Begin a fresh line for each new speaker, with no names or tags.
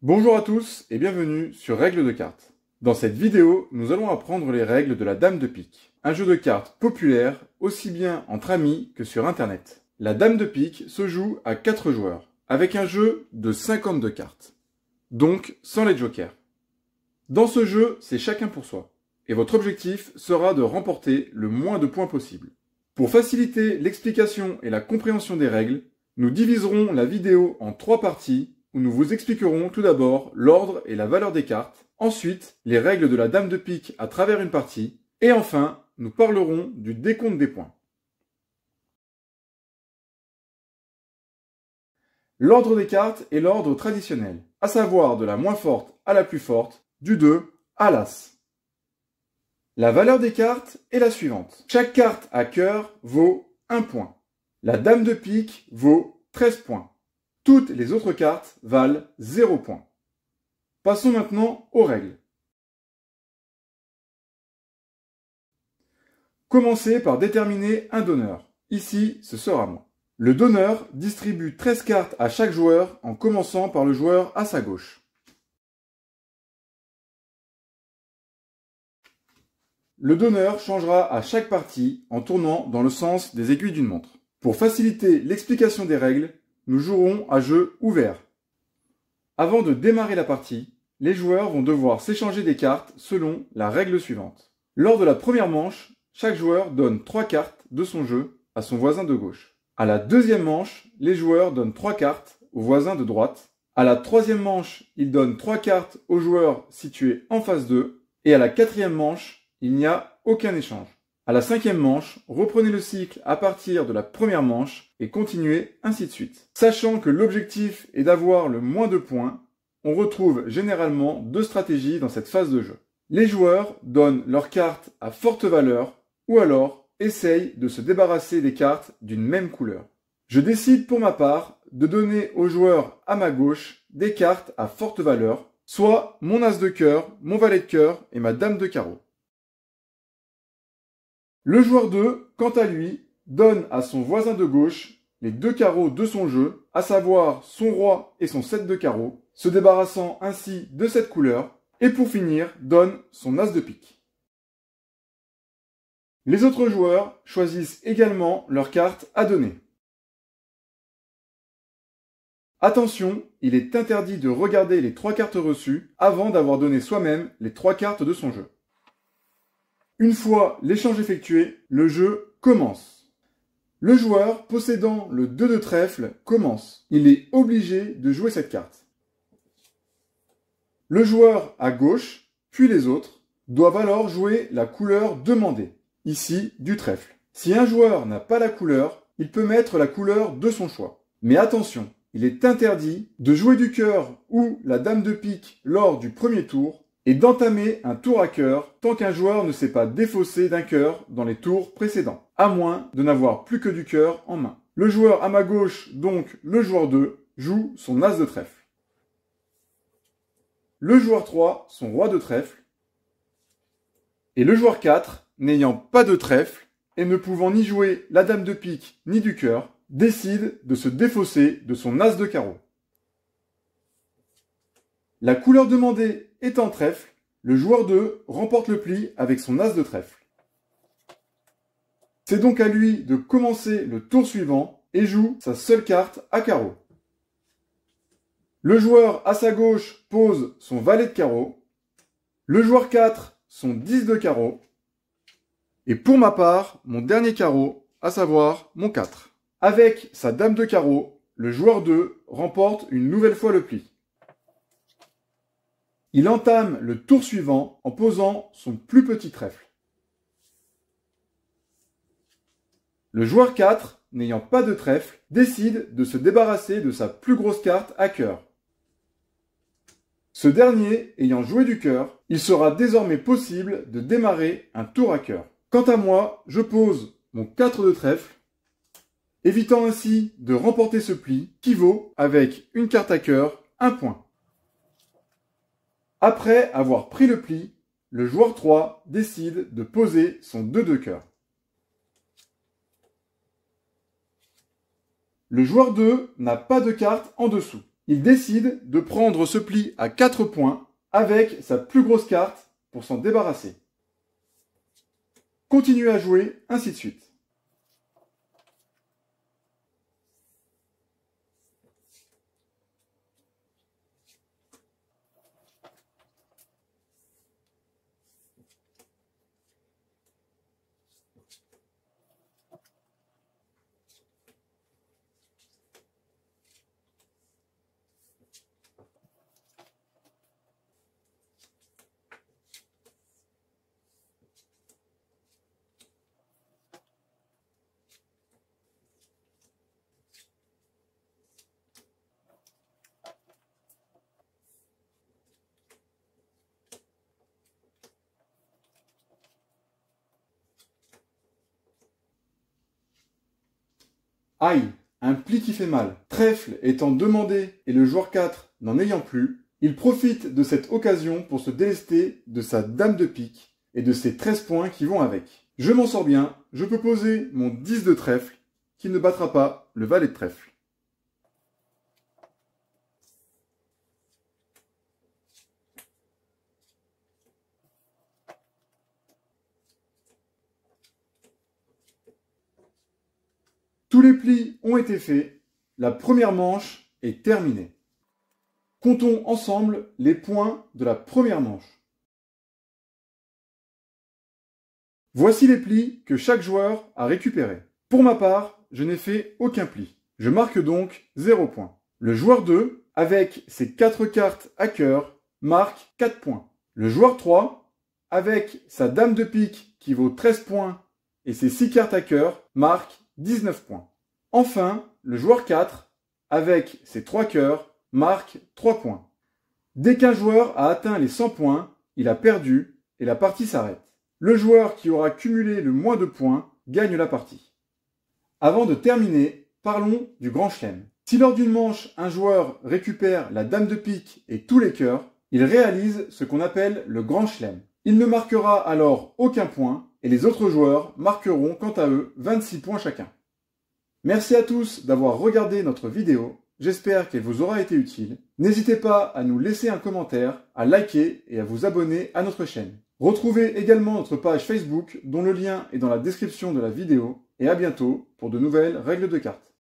Bonjour à tous et bienvenue sur Règles de cartes. Dans cette vidéo, nous allons apprendre les règles de la Dame de pique, un jeu de cartes populaire aussi bien entre amis que sur internet. La Dame de pique se joue à 4 joueurs, avec un jeu de 52 cartes, donc sans les jokers. Dans ce jeu, c'est chacun pour soi, et votre objectif sera de remporter le moins de points possible. Pour faciliter l'explication et la compréhension des règles, nous diviserons la vidéo en 3 parties où nous vous expliquerons tout d'abord l'ordre et la valeur des cartes, ensuite les règles de la Dame de pique à travers une partie, et enfin nous parlerons du décompte des points. L'ordre des cartes est l'ordre traditionnel, à savoir de la moins forte à la plus forte, du 2 à l'As. La valeur des cartes est la suivante. Chaque carte à cœur vaut 1 point. La Dame de pique vaut 13 points. Toutes les autres cartes valent 0 point. Passons maintenant aux règles. Commencez par déterminer un donneur. Ici, ce sera moi. Le donneur distribue 13 cartes à chaque joueur en commençant par le joueur à sa gauche. Le donneur changera à chaque partie en tournant dans le sens des aiguilles d'une montre. Pour faciliter l'explication des règles, nous jouerons à jeu ouvert. Avant de démarrer la partie, les joueurs vont devoir s'échanger des cartes selon la règle suivante. Lors de la première manche, chaque joueur donne 3 cartes de son jeu à son voisin de gauche. À la deuxième manche, les joueurs donnent 3 cartes au voisin de droite. À la troisième manche, ils donnent 3 cartes aux joueurs situés en face d'eux. Et à la quatrième manche, il n'y a aucun échange. À la cinquième manche, reprenez le cycle à partir de la première manche et continuez ainsi de suite. Sachant que l'objectif est d'avoir le moins de points, on retrouve généralement 2 stratégies dans cette phase de jeu. Les joueurs donnent leurs cartes à forte valeur ou alors essayent de se débarrasser des cartes d'une même couleur. Je décide pour ma part de donner aux joueurs à ma gauche des cartes à forte valeur, soit mon as de cœur, mon valet de cœur et ma dame de carreau. Le joueur 2, quant à lui, donne à son voisin de gauche les 2 carreaux de son jeu, à savoir son roi et son 7 de carreau, se débarrassant ainsi de cette couleur, et pour finir, donne son as de pique. Les autres joueurs choisissent également leurs cartes à donner. Attention, il est interdit de regarder les 3 cartes reçues avant d'avoir donné soi-même les 3 cartes de son jeu. Une fois l'échange effectué, le jeu commence. Le joueur possédant le 2 de trèfle commence. Il est obligé de jouer cette carte. Le joueur à gauche, puis les autres, doivent alors jouer la couleur demandée, ici du trèfle. Si un joueur n'a pas la couleur, il peut mettre la couleur de son choix. Mais attention, il est interdit de jouer du cœur ou la dame de pique lors du premier tour, et d'entamer un tour à cœur tant qu'un joueur ne s'est pas défaussé d'un cœur dans les tours précédents, à moins de n'avoir plus que du cœur en main. Le joueur à ma gauche, donc le joueur 2, joue son as de trèfle. Le joueur 3, son roi de trèfle. Et le joueur 4, n'ayant pas de trèfle et ne pouvant ni jouer la dame de pique ni du cœur, décide de se défausser de son as de carreau. La couleur demandée étant trèfle, le joueur 2 remporte le pli avec son as de trèfle. C'est donc à lui de commencer le tour suivant et joue sa seule carte à carreau. Le joueur à sa gauche pose son valet de carreau. Le joueur 4, son 10 de carreau. Et pour ma part, mon dernier carreau, à savoir mon 4. Avec sa dame de carreau, le joueur 2 remporte une nouvelle fois le pli. Il entame le tour suivant en posant son plus petit trèfle. Le joueur 4, n'ayant pas de trèfle, décide de se débarrasser de sa plus grosse carte à cœur. Ce dernier ayant joué du cœur, il sera désormais possible de démarrer un tour à cœur. Quant à moi, je pose mon 4 de trèfle, évitant ainsi de remporter ce pli qui vaut, avec une carte à cœur, 1 point. Après avoir pris le pli, le joueur 3 décide de poser son 2 de cœur. Le joueur 2 n'a pas de carte en dessous. Il décide de prendre ce pli à 4 points avec sa plus grosse carte pour s'en débarrasser. Continuez à jouer, ainsi de suite. Aïe, un pli qui fait mal. Trèfle étant demandé et le joueur 4 n'en ayant plus, il profite de cette occasion pour se délester de sa dame de pique et de ses 13 points qui vont avec. Je m'en sors bien, je peux poser mon 10 de trèfle qui ne battra pas le valet de trèfle. Tous les plis ont été faits, la première manche est terminée. Comptons ensemble les points de la première manche. Voici les plis que chaque joueur a récupérés. Pour ma part, je n'ai fait aucun pli. Je marque donc 0 points. Le joueur 2, avec ses 4 cartes à cœur, marque 4 points. Le joueur 3, avec sa dame de pique qui vaut 13 points et ses 6 cartes à cœur, marque 19 points. Enfin, le joueur 4, avec ses 3 cœurs, marque 3 points. Dès qu'un joueur a atteint les 100 points, il a perdu et la partie s'arrête. Le joueur qui aura cumulé le moins de points gagne la partie. Avant de terminer, parlons du grand chelem. Si lors d'une manche, un joueur récupère la dame de pique et tous les cœurs, il réalise ce qu'on appelle le grand chelem. Il ne marquera alors aucun point et les autres joueurs marqueront quant à eux 26 points chacun. Merci à tous d'avoir regardé notre vidéo, j'espère qu'elle vous aura été utile. N'hésitez pas à nous laisser un commentaire, à liker et à vous abonner à notre chaîne. Retrouvez également notre page Facebook dont le lien est dans la description de la vidéo et à bientôt pour de nouvelles règles de cartes.